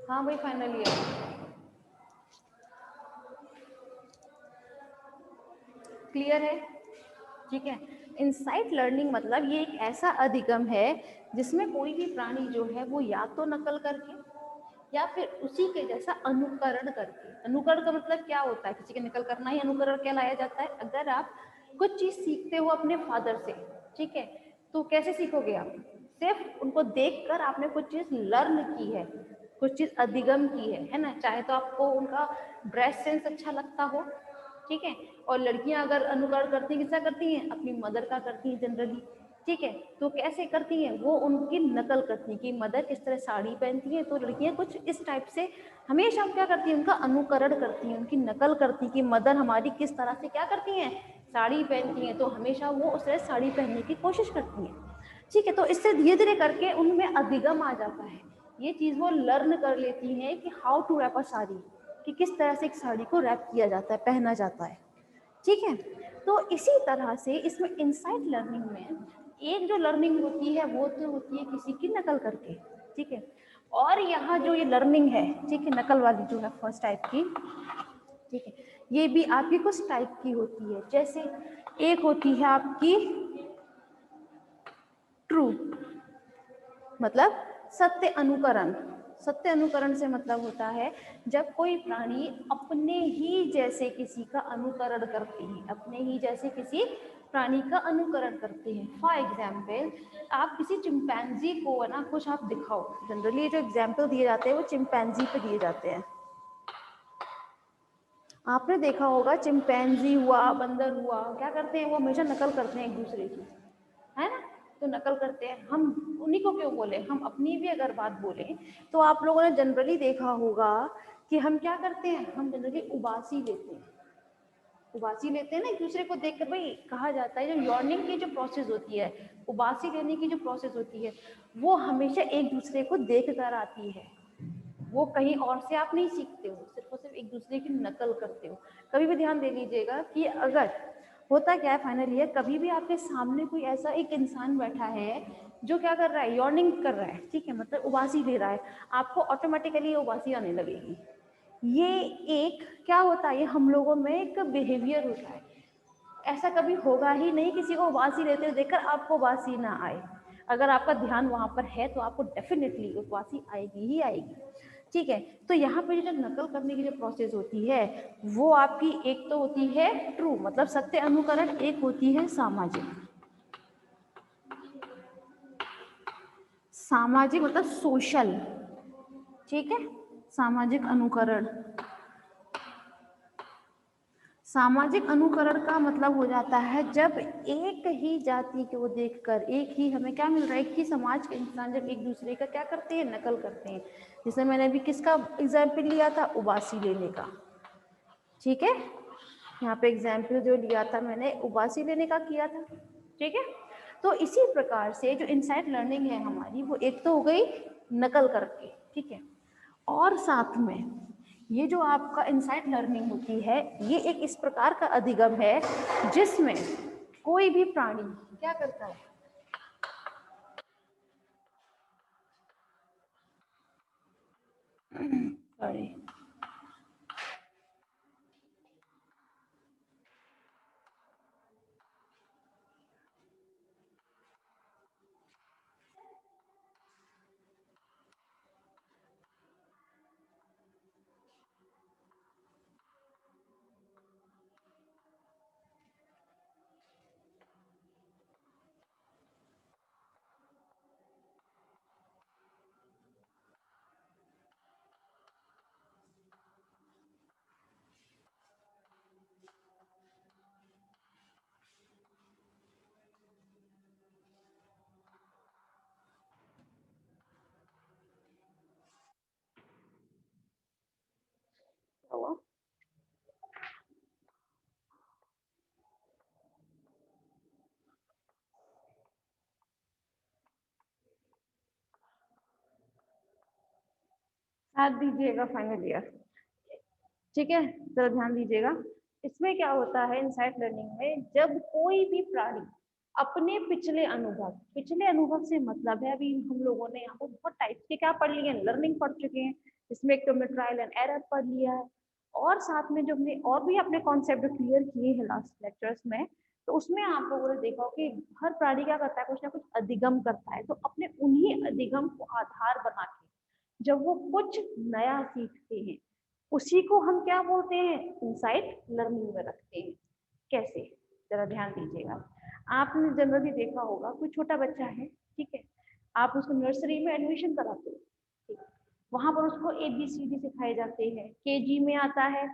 हाँ भाई final year, clear है? ठीक है। इनसाइट लर्निंग मतलब ये एक ऐसा अधिगम है जिसमें कोई भी प्राणी जो है वो या तो नकल करके या फिर उसी के जैसा अनुकरण करके। अनुकरण का मतलब क्या होता है? किसी के नकल करना ही अनुकरण कहलाया जाता है। अगर आप कुछ चीज सीखते हो अपने फादर से, ठीक है, तो कैसे सीखोगे आप? सिर्फ उनको देखकर आपने कुछ चीज लर्न की है, कुछ चीज अधिगम की है ना। चाहे तो आपको उनका ड्रेस सेंस अच्छा लगता हो, ठीक है, और लड़कियां अगर अनुकरण करती हैं, किसका करती हैं? अपनी मदर का करती हैं जनरली, ठीक है। तो कैसे करती हैं? वो उनकी नकल करती हैं कि मदर किस तरह साड़ी पहनती हैं, तो लड़कियां कुछ इस टाइप से हमेशा हम क्या करती हैं? उनका अनुकरण करती हैं, उनकी नकल करती हैं कि मदर हमारी किस तरह से क्या करती हैं? साड़ी पहनती हैं, तो हमेशा वो उस तरह साड़ी पहनने की कोशिश करती हैं, ठीक है। तो इससे धीरे धीरे करके उनमें अधिगम आ जाता है, ये चीज वो लर्न कर लेती हैं कि हाउ टू रैप अ साड़ी, कि किस तरह से एक साड़ी को रैप किया जाता है, पहना जाता है, ठीक है। तो इसी तरह से इसमें इनसाइट लर्निंग में एक जो लर्निंग होती है वो तो होती है किसी की नकल करके, ठीक है। और यहाँ जो ये लर्निंग है, ठीक है, नकल वाली जो है फर्स्ट टाइप की, ठीक है, ये भी आपकी कुछ टाइप की होती है। जैसे एक होती है आपकी ट्रू, मतलब सत्य अनुकरण। सत्य अनुकरण से मतलब होता है जब कोई प्राणी अपने ही जैसे किसी का अनुकरण करते हैं, अपने ही जैसे किसी प्राणी का अनुकरण करते हैं। फॉर एग्जाम्पल, आप किसी चिंपैंजी को है ना कुछ आप दिखाओ, जनरली जो एग्जाम्पल दिए जाते हैं वो चिंपैंजी पे दिए जाते हैं। आपने देखा होगा चिंपैंजी हुआ, बंदर हुआ, क्या करते हैं? वो हमेशा नकल करते हैं एक दूसरे की, है ना। तो नकल करते हैं, हम उन्हीं को क्यों बोले, हम अपनी भी अगर बात बोले तो आप लोगों ने जनरली देखा होगा कि हम क्या करते हैं? हम जनरली उबासी लेते हैं, उबासी लेते हैं ना एक दूसरे को देखकर। भाई कहा जाता है जो यॉर्निंग की जो प्रोसेस होती है, उबासी लेने की जो प्रोसेस होती है, वो हमेशा एक दूसरे को देख कर आती है। वो कहीं और से आप नहीं सीखते हो, सिर्फ और सिर्फ एक दूसरे की नकल करते हो। कभी भी ध्यान दे लीजिएगा कि अगर होता क्या है फाइनली है, कभी भी आपके सामने कोई ऐसा एक इंसान बैठा है जो क्या कर रहा है? यॉर्निंग कर रहा है, ठीक है, मतलब उबासी ले रहा है, आपको ऑटोमेटिकली उबासी आने लगेगी। ये एक क्या होता है? ये हम लोगों में एक बिहेवियर होता है। ऐसा कभी होगा ही नहीं किसी को उबासी लेते हुए देखकर आपको उबासी ना आए। अगर आपका ध्यान वहां पर है तो आपको डेफिनेटली उबासी आएगी ही आएगी, ठीक है। तो यहाँ पे जो नकल करने की जो प्रोसेस होती है वो आपकी एक तो होती है ट्रू, मतलब सत्य अनुकरण, एक होती है सामाजिक। सामाजिक मतलब सोशल, ठीक है, सामाजिक अनुकरण। सामाजिक अनुकरण का मतलब हो जाता है जब एक ही जाति को देखकर, एक ही हमें क्या मिल रहा है, एक ही समाज के इंसान जब एक दूसरे का क्या करते हैं? नकल करते हैं। जैसे मैंने अभी किसका एग्जाम्पल लिया था? उबासी लेने का, ठीक है। यहाँ पे एग्जाम्पल जो लिया था मैंने उबासी लेने का किया था, ठीक है। तो इसी प्रकार से जो इनसाइट लर्निंग है हमारी, वो एक तो हो गई नकल करके, ठीक है, और साथ में ये जो आपका इनसाइट लर्निंग होती है ये एक इस प्रकार का अधिगम है जिसमें कोई भी प्राणी क्या करता है? सॉरी, साथ दीजिएगा फाइनल ईयर, ठीक है, जरा ध्यान दीजिएगा। इसमें क्या होता है इनसाइट लर्निंग में, जब कोई भी प्राणी अपने पिछले अनुभव, पिछले अनुभव से मतलब है अभी हम लोगों ने यहाँ पर बहुत टाइप के क्या पढ़ लिए हैं? लर्निंग पढ़ चुके हैं, इसमें एक तो हमने ट्रायल एंड एरर पढ़ लिया है, और साथ में जो हमने और भी अपने कॉन्सेप्ट क्लियर किए हैं लास्ट लेक्चर्स में, तो उसमें आप लोगों ने देखा कि हर प्राणी क्या करता है, कुछ ना कुछ अधिगम करता है। तो अपने उन्हीं अधिगम को आधार बना के जब वो कुछ नया सीखते हैं, उसी को हम क्या बोलते हैं, इनसाइट लर्निंग में रखते हैं। कैसे, जरा ध्यान दीजिएगा। आपने जनरली देखा होगा, कोई छोटा बच्चा है, ठीक है, आप उसको नर्सरी में एडमिशन कराते हो, ठीक है, वहां पर उसको ABCD सिखाए जाते हैं। KG में आता है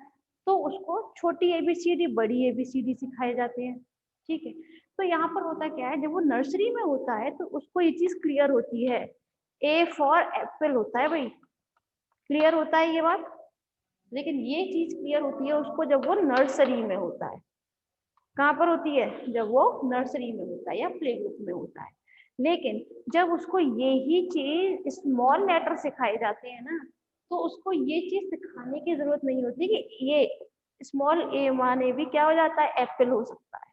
तो उसको छोटी ABCD, बड़ी ABCD सिखाए जाते हैं, ठीक है। तो यहाँ पर होता क्या है, जब वो नर्सरी में होता है तो उसको ये चीज क्लियर होती है, A फॉर एप्पल होता है भाई, क्लियर होता है ये बात। लेकिन ये चीज क्लियर होती है उसको जब वो नर्सरी में होता है। कहाँ पर होती है, जब वो नर्सरी में होता है या प्ले ग्रुप में होता है। लेकिन जब उसको यही चीज स्मॉल लेटर सिखाए जाते हैं ना, तो उसको ये चीज सिखाने की जरूरत नहीं होती कि ये स्मॉल ए माने भी क्या हो जाता है, एप्पल हो सकता है,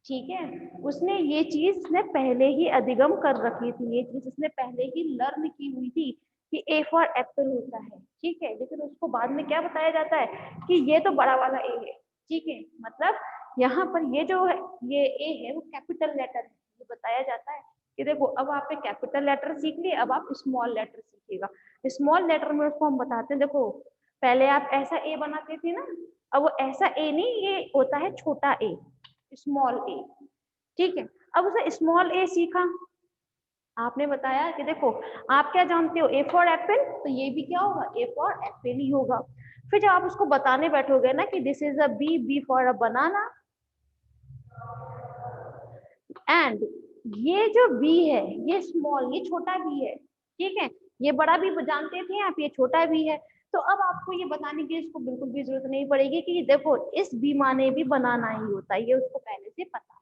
ठीक है। उसने ये चीज उसने पहले ही अधिगम कर रखी थी, ये चीज उसने पहले ही लर्न की हुई थी कि ए फॉर एप्पल होता है, ठीक है। लेकिन उसको बाद में क्या बताया जाता है कि ये तो बड़ा वाला ए है, ठीक है। मतलब यहाँ पर ये जो है, ये ए है वो कैपिटल लेटर है, ये बताया जाता है कि देखो अब आपने कैपिटल लेटर सीख लिए, अब आप स्मॉल लेटर सीखिएगा। स्मॉल लेटर में उसको हम बताते हैं, देखो पहले आप ऐसा ए बनाते थे ना, अब वो ऐसा ए नहीं, ये होता है छोटा ए, स्मॉल ए, ठीक है। अब उसे स्मॉल ए सीखा, आपने बताया कि देखो आप क्या जानते हो, ए फॉर एप्पल, तो ये भी क्या होगा, ए फॉर एप्पल ही होगा। फिर जब आप उसको बताने बैठोगे ना कि this is a B, B for a banana, and ये जो बी है ये स्मॉल, ये छोटा बी है, ठीक है। ये बड़ा भी जानते थे आप, ये छोटा भी है। तो अब आपको ये बताने की इसको बिल्कुल भी जरूरत नहीं पड़ेगी कि देखो इस बी माने भी बनाना ही होता है, ये उसको पहले से पता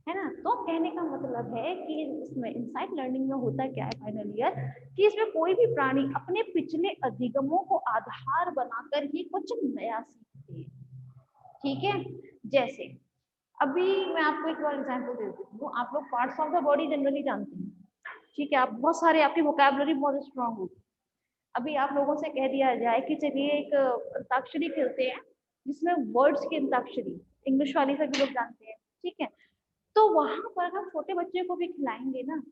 है ना। तो कहने का मतलब है कि इसमें इनसाइट लर्निंग में होता क्या है फाइनल ईयर, कि इसमें कोई भी प्राणी अपने पिछले अधिगमों को आधार बनाकर ही कुछ नया सीखते हैं, ठीक है। जैसे अभी मैं आपको एक और एग्जांपल दे देती हूँ, आप लोग parts of the body generally जानते हैं, ठीक है। आप बहुत सारे, आपकी वोकैबुलरी बहुत स्ट्रांग होगी। अभी आप लोगों से कह दिया जाए कि चलिए एक अंताक्षरी खेलते हैं जिसमें वर्ड्स की अंताक्षरी, इंग्लिश वाली सभी लोग जानते हैं, ठीक है। तो वहां पर हम छोटे बच्चे को भी खिलाएंगे ना,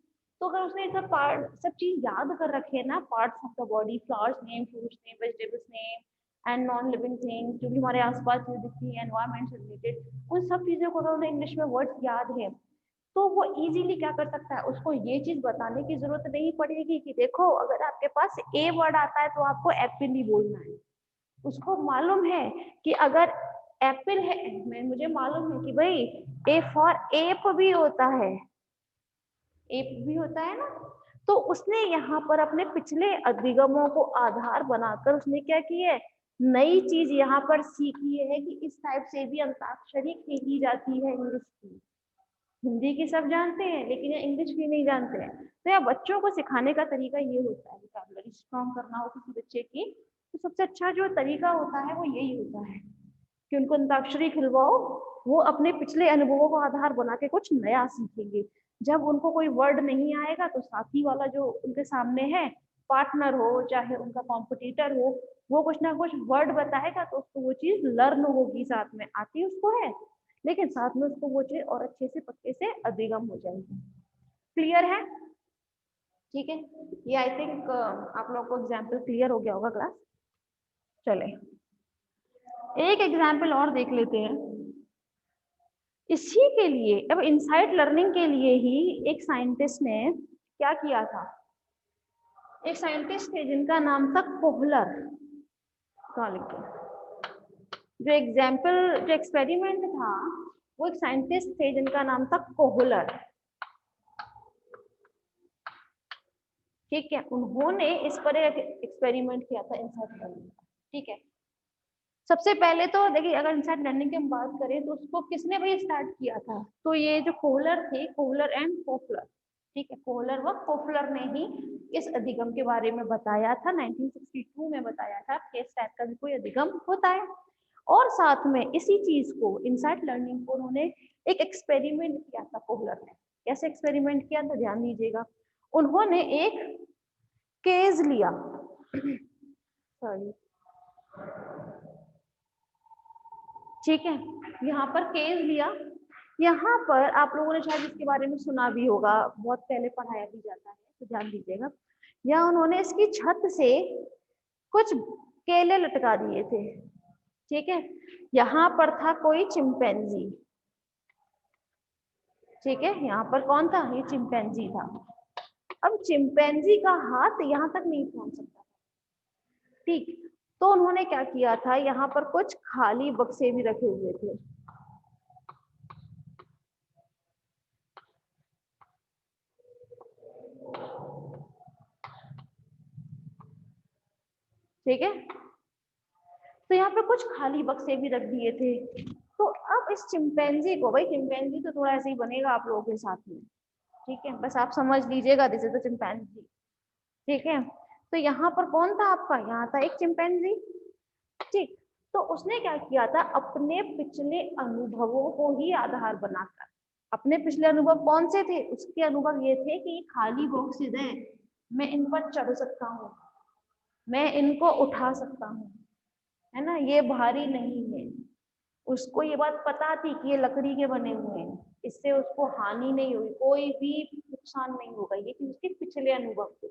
तो अगर उसने सब पार्ट, सब चीज याद कर रखे है ना, parts of the body, flowers name, fruits name, vegetables name and non living things, जो भी हमारे आसपास जो दिखती है एनवायरमेंट से रिलेटेड, उन सब चीजों को अगर उन्हें इंग्लिश में वर्ड्स याद है, तो वो इजीली क्या कर सकता है, उसको ये चीज बताने की जरूरत नहीं पड़ेगी कि देखो अगर आपके पास ए वर्ड आता है तो आपको एप्पल ही बोलना है। उसको मालूम है कि अगर एप्पल है, मैं मुझे मालूम है कि भाई ए फॉर एप भी होता है, एप भी होता है ना। तो उसने यहाँ पर अपने पिछले अधिगमों को आधार बनाकर उसने क्या किया है, नई चीज यहाँ पर सीखी है कि इस टाइप से भी अंताक्षरी खेली जाती है इंग्लिश की। हिंदी की सब जानते हैं लेकिन इंग्लिश की नहीं जानते हैं। तो या बच्चों को सिखाने का तरीका ये होता है, वोकैबुलरी स्ट्रॉन्ग करना हो किसी बच्चे की, तो सबसे अच्छा जो तरीका होता है वो यही होता है कि उनको अंताक्षरी खिलवाओ, वो अपने पिछले अनुभवों को आधार बना के कुछ नया सीखेंगे। जब उनको कोई वर्ड नहीं आएगा तो साथी वाला जो उनके सामने है, पार्टनर हो चाहे उनका कॉम्पिटिटर हो, वो कुछ ना कुछ वर्ड बताएगा तो उसको वो चीज लर्न होगी, साथ में आती उसको है, लेकिन साथ में उसको वो चीज और अच्छे से पक्के से अधिगम हो जाएगी। क्लियर है, ठीक है। ये आई थिंक आप लोग को एग्जाम्पल क्लियर हो गया होगा क्लास। चले एक एग्जाम्पल और देख लेते हैं। इसी के लिए, अब इनसाइट लर्निंग के लिए ही एक साइंटिस्ट ने क्या किया था, एक साइंटिस्ट थे जिनका नाम था कोहलर। कहाँ लिखे, जो एक्सपेरिमेंट था, वो एक साइंटिस्ट थे जिनका नाम था कोहलर, ठीक है। उन्होंने इस पर एक एक्सपेरिमेंट किया था इनसाइट लर्निंग, ठीक है। सबसे पहले तो देखिए, अगर इनसाइट लर्निंग की हम बात करें तो उसको किसने भाई स्टार्ट किया था, तो ये जो कोहलर थे, कोहलर एंड कोफलर, ठीक है। कोहलर व कोफलर ने ही इस अधिगम के बारे में बताया था, 1962 में बताया था कि इस टाइप का भी कोई अधिगम होता है। और साथ में इसी चीज को, इनसाइट लर्निंग को, उन्होंने एक एक्सपेरिमेंट किया था कोहलर ने। कैसे एक्सपेरिमेंट किया था ध्यान दीजिएगा। उन्होंने एक केज लिया, सॉरी, ठीक है। यहाँ पर केस लिया, यहाँ पर आप लोगों ने शायद इसके बारे में सुना भी होगा, बहुत पहले पढ़ाया भी जाता है, तो ध्यान दीजिएगा। यहाँ उन्होंने इसकी छत से कुछ केले लटका दिए थे, ठीक है। यहाँ पर था कोई चिंपैंजी, ठीक है, यहाँ पर कौन था, ये चिंपैंजी था। अब चिंपैंजी का हाथ यहाँ तक नहीं पहुंच सकता, ठीक। तो उन्होंने क्या किया था, यहाँ पर कुछ खाली बक्से भी रखे हुए थे, ठीक है। तो यहाँ पे कुछ खाली बक्से भी रख दिए थे। तो अब इस चिंपैंजी को, भाई चिंपैंजी तो थोड़ा ऐसे ही बनेगा आप लोगों के साथ में, ठीक है, बस आप समझ लीजिएगा, दिस इज द चिंपैंजी, ठीक है। तो यहाँ पर कौन था आपका, यहाँ था एक चिंपैंजी, ठीक। तो उसने क्या किया था, अपने पिछले अनुभवों को ही आधार बनाकर, अपने पिछले अनुभव कौन से थे, उसके अनुभव ये थे कि खाली बॉक्सेस हैं, मैं इन पर चढ़ सकता हूँ, मैं इनको उठा सकता हूँ, है ना, ये भारी नहीं है। उसको ये बात पता थी कि ये लकड़ी के बने हुए हैं, इससे उसको हानि नहीं हुई, कोई भी नुकसान नहीं होगा, ये कि उसके पिछले अनुभव थे,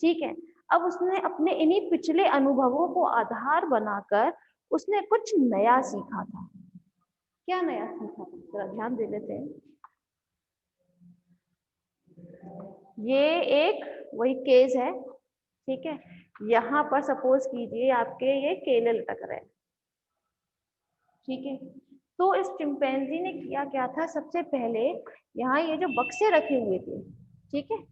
ठीक है। अब उसने अपने इन्हीं पिछले अनुभवों को आधार बनाकर उसने कुछ नया सीखा था। क्या नया सीखा था, जरा ध्यान दे लेते हैं। ये एक वही केस है, ठीक है। यहाँ पर सपोज कीजिए आपके ये केले लटक रहे हैं, ठीक है। तो इस चिंपैंजी ने किया क्या था, सबसे पहले यहाँ ये जो बक्से रखे हुए थे, ठीक है,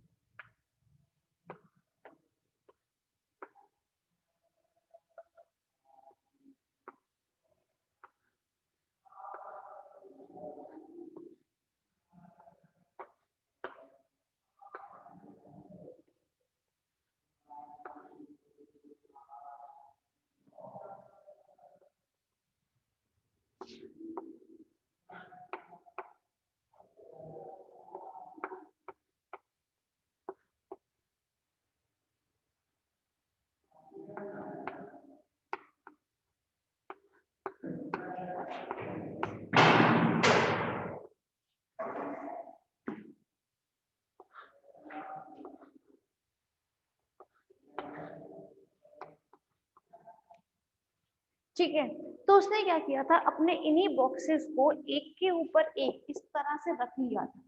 ठीक है। तो उसने क्या किया था, अपने इन्हीं बॉक्सेस को एक के ऊपर एक इस तरह से रख लिया था,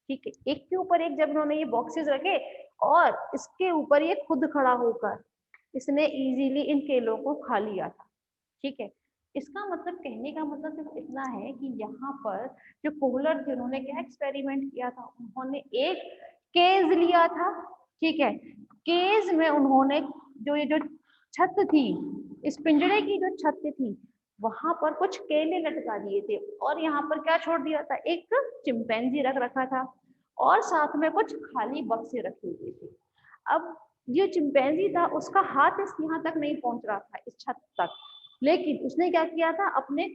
ठीक है। एक के ऊपर एक जब उन्होंने ये बॉक्सेस रखे और इसके ऊपर ये खुद खड़ा होकर इसने इजीली इन केलों को खा लिया था, ठीक है। इसका मतलब, कहने का मतलब सिर्फ इतना है कि यहाँ पर जो कोहलर थे उन्होंने क्या एक्सपेरिमेंट किया था, उन्होंने एक केज लिया था, ठीक है। केज में उन्होंने जो ये जो छत थी, इस पिंजरे की जो छत थी, वहां पर कुछ केले लटका दिए थे और यहाँ पर क्या छोड़ दिया था, एक चिंपैंजी रख रखा था और साथ में कुछ खाली बक्से रखे हुए थे। अब जो चिंपैंजी था उसका हाथ इस यहाँ तक नहीं पहुंच रहा था, इस छत तक, लेकिन उसने क्या किया था, अपने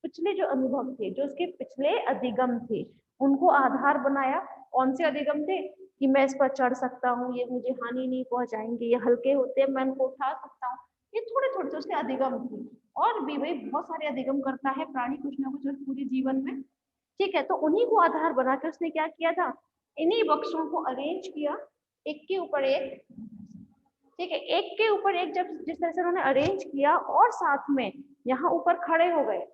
पिछले जो अनुभव थे, जो उसके पिछले अधिगम थे, उनको आधार बनाया। कौन से अधिगम थे, कि मैं इस पर चढ़ सकता हूँ, ये मुझे हानि नहीं पहुंचाएंगे, ये हल्के होते हैं, मैं उनको उठा सकता हूँ, ये थोड़े थोड़े से उसके अधिगम थे। और भी भाई बहुत सारे अधिगम करता है प्राणी कुछ ना कुछ पूरे जीवन में, ठीक है। तो उन्हीं को आधार बनाकर उसने क्या किया था, इन्हीं बक्सों को अरेंज किया एक के ऊपर एक, ठीक है। एक के ऊपर एक जब जिस तरह से उन्होंने अरेंज किया और साथ में यहाँ ऊपर खड़े हो गए,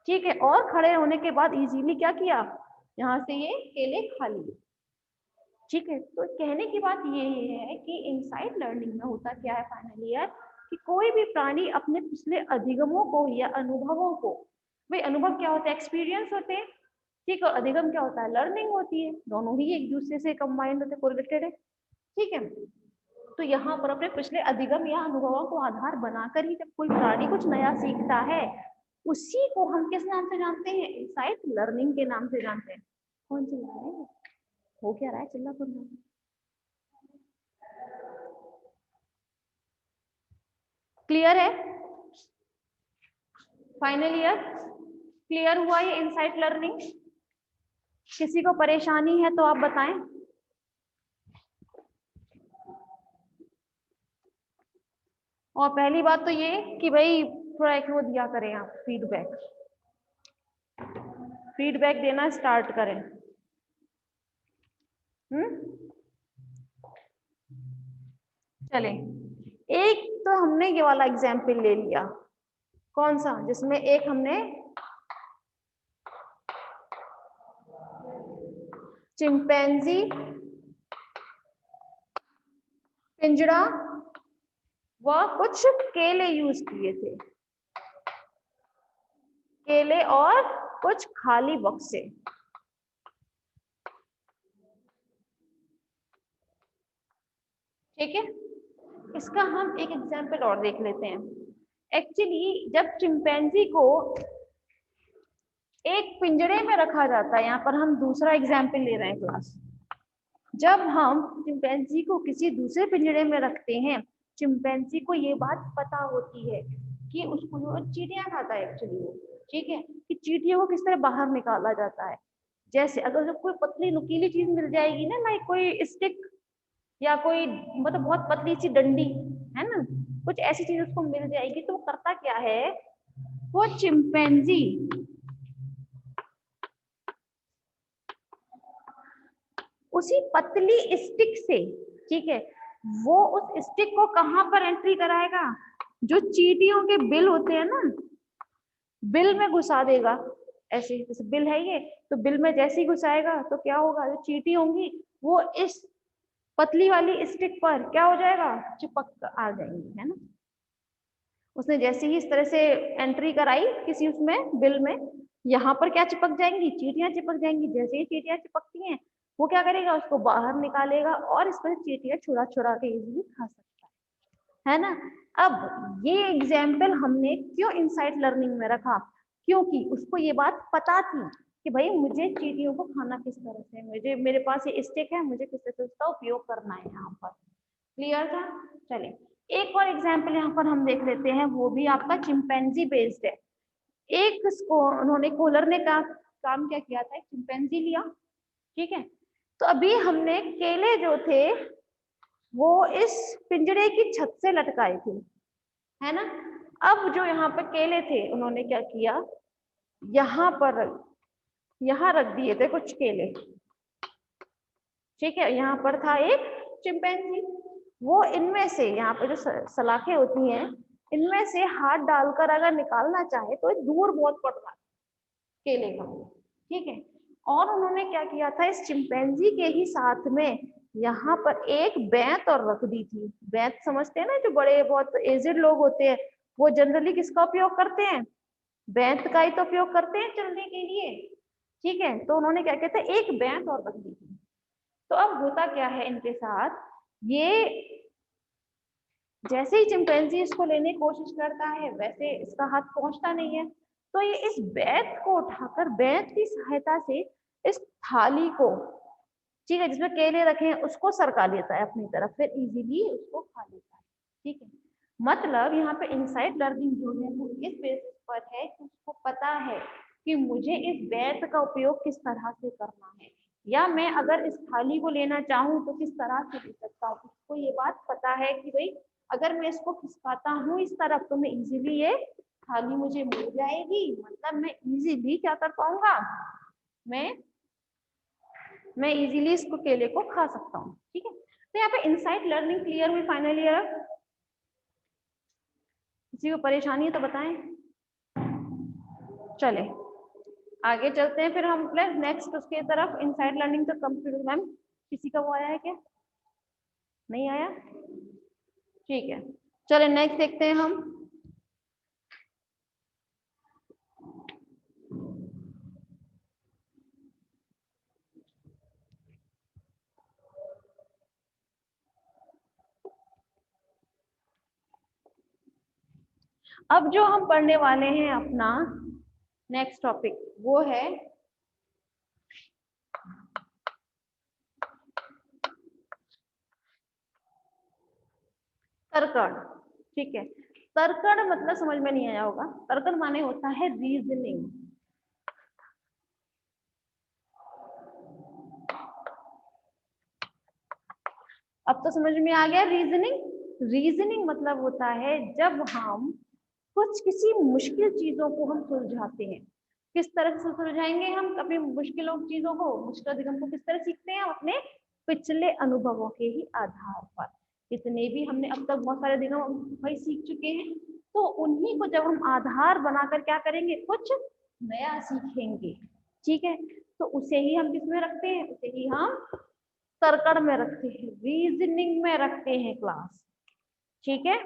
ठीक है। और खड़े होने के बाद इजीली क्या किया, यहाँ से ये केले खा लिए, ठीक है। तो कहने की बात ये है कि इनसाइट लर्निंग में होता क्या है फाइनल ईयर, कि कोई भी प्राणी अपने पिछले अधिगमों को या अनुभवों को, भाई अनुभव क्या होता है, एक्सपीरियंस होते हैं, ठीक है, और अधिगम क्या होता है, लर्निंग होती है, दोनों ही एक दूसरे से कंबाइंड होते, कोरिलेटेड है, ठीक है। तो यहाँ पर अपने पिछले अधिगम या अनुभवों को आधार बनाकर ही जब कोई प्राणी कुछ नया सीखता है, उसी को हम किस नाम से जानते हैं, इनसाइट लर्निंग के नाम से जानते हैं। कौन चिल्ला रहा है, हो क्या रहा है, चिल्ला कौन रहा है? क्लियर है, फाइनल ईयर क्लियर हुआ ये इनसाइट लर्निंग? किसी को परेशानी है तो आप बताएं। और पहली बात तो ये कि भाई थोड़ा एक वो दिया करें आप फीडबैक, फीडबैक देना स्टार्ट करें। चले, एक तो हमने ये वाला एग्जाम्पल ले लिया, कौन सा, जिसमें एक हमने चिंपैंजी, पिंजरा व कुछ केले यूज किए थे, केले और कुछ खाली बक्से। ठीक है, इसका हम एक एग्जाम्पल और देख लेते हैं। एक्चुअली जब चिंपैंजी को एक पिंजरे में रखा जाता है, यहाँ पर हम दूसरा एग्जाम्पल ले रहे हैं क्लास, जब हम चिंपैंजी को किसी दूसरे पिंजरे में रखते हैं, चिंपैंजी को ये बात पता होती है कि उसको वो चींटियां खाता है एक्चुअली वो, ठीक है, कि चींटियों को किस तरह बाहर निकाला जाता है। जैसे अगर जब कोई पतली नुकीली चीज मिल जाएगी ना, लाइक कोई स्टिक या कोई मतलब बहुत पतली सी डंडी है ना, कुछ ऐसी चीज उसको मिल जाएगी, तो वो करता क्या है, वो चिंपैंजी उसी पतली स्टिक से, ठीक है, वो उस स्टिक को कहां पर एंट्री कराएगा, जो चींटियों के बिल होते हैं ना, बिल में घुसा देगा। ऐसे जैसे बिल है ये, तो बिल में जैसे ही घुसाएगा तो क्या होगा, जो चींटी होंगी वो इस पतली वाली स्टिक पर क्या हो जाएगा, चिपक आ जाएंगी, है ना। उसने जैसे ही इस तरह से एंट्री कराई किसी उसमें बिल में, यहाँ पर क्या चिपक जाएंगी, चींटियां चिपक जाएंगी। जैसे ही चींटियां चिपकती हैं, वो क्या करेगा, उसको बाहर निकालेगा और इस पर चींटियां छुड़ा छुड़ा के इजीली खा सकता है ना। अब ये एग्जाम्पल हमने क्यों इनसाइट लर्निंग में रखा, क्योंकि उसको ये बात पता थी कि भाई मुझे चींटियों को खाना किस तरह से, मुझे मेरे पास ये स्टिक है, मुझे किस तरह से उसका उपयोग करना है यहाँ पर। क्लियर था। चले, एक और एग्जाम्पल यहाँ पर हम देख लेते हैं, वो भी आपका चिंपैंजी बेस्ड है। एक इसको उन्होंने कोलर ने काम क्या किया था, एक चिंपैंजी लिया, ठीक है, तो अभी हमने केले जो थे वो इस पिंजरे की छत से लटकाए थे, है ना। अब जो यहाँ पर केले थे उन्होंने क्या किया, यहाँ पर यहाँ रख दिए थे कुछ केले, ठीक है, यहाँ पर था एक चिंपैंजी, वो इनमें से, यहाँ पर जो सलाखें होती हैं, इनमें से हाथ डालकर अगर निकालना चाहे तो दूर बहुत पड़ रहा केले का, ठीक है। और उन्होंने क्या किया था, इस चिंपैंजी के ही साथ में यहाँ पर एक बैंत और रख दी थी। बैंत समझते हैं ना, जो बड़े बहुत एजेड लोग होते हैं वो जनरली किसका उपयोग करते हैं, बैंत का ही तो उपयोग करते हैं चलने के लिए, ठीक है। तो उन्होंने क्या किया था, एक बैंत और रख दी थी। तो अब होता क्या है इनके साथ, ये जैसे ही चिंपैंजी इसको लेने की कोशिश करता है वैसे इसका हाथ पहुंचता नहीं है, तो ये इस बैत को उठाकर बैत की सहायता से इस थाली को, ठीक है, जिसमें केले रखे हैं उसको सरका लेता है अपनी तरफ, फिर इजीली उसको खा लेता है, ठीक है। मतलब यहाँ पे इनसाइट लर्निंग जो है वो इस बेसिस पर है कि उसको पता है कि मुझे इस बैत का उपयोग किस तरह से करना है, या मैं अगर इस थाली को लेना चाहूँ तो किस तरह से ले सकता हूँ। उसको ये बात पता है कि भाई अगर मैं इसको खिसकाता हूँ इस तरफ तो मैं इजीली ये थाली मुझे मिल जाएगी, मतलब मैं इजीली क्या कर पाऊंगा, मैं इजीली इसको केले को खा सकता हूँ, ठीक है। तो यहाँ पे इनसाइट लर्निंग क्लियर हुई फाइनल ईयर। किसी को परेशानी है तो बताएं। चले आगे चलते हैं फिर हम प्लस नेक्स्ट उसके तरफ, इनसाइट लर्निंग तो कंप्यूटर। मैम किसी का वो आया है क्या, नहीं आया, ठीक है। चले नेक्स्ट देखते हैं हम। अब जो हम पढ़ने वाले हैं अपना नेक्स्ट टॉपिक वो है तर्कण, ठीक है। तर्कण मतलब समझ में नहीं आया होगा, तर्कण माने होता है रीजनिंग। अब तो समझ में आ गया रीजनिंग, रीजनिंग मतलब होता है जब हम कुछ किसी मुश्किल चीजों को हम सुलझाते हैं। किस तरह से सुलझाएंगे हम अपनी मुश्किलों चीजों को, मुश्किल अधिगम को किस तरह सीखते हैं? अपने पिछले अनुभवों के ही आधार पर। जितने भी हमने अब तक बहुत सारे अधिगम भाई सीख चुके हैं, तो उन्हीं को जब हम आधार बनाकर क्या करेंगे? कुछ नया सीखेंगे। ठीक है, तो उसे ही हम किसमें रखते हैं? उसे ही हम तर्कण में रखते हैं, रीजनिंग में रखते हैं क्लास। ठीक है,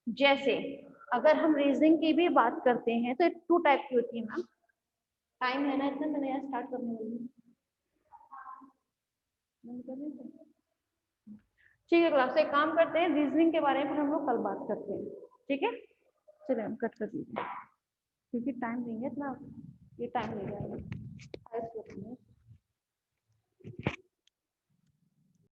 जैसे अगर हम रीजनिंग की भी बात करते हैं तो 2 टाइप की होती है मैम। टाइम है ना इतना, मैंने यहाँ स्टार्ट करने वाली हूँ। ठीक है क्लास, एक काम करते हैं, रीजनिंग के बारे में हम लोग कल बात करते हैं। ठीक है, चलिए हम कट कर दीजिए क्योंकि टाइम नहीं है इतना, ये टाइम नहीं जाएगा।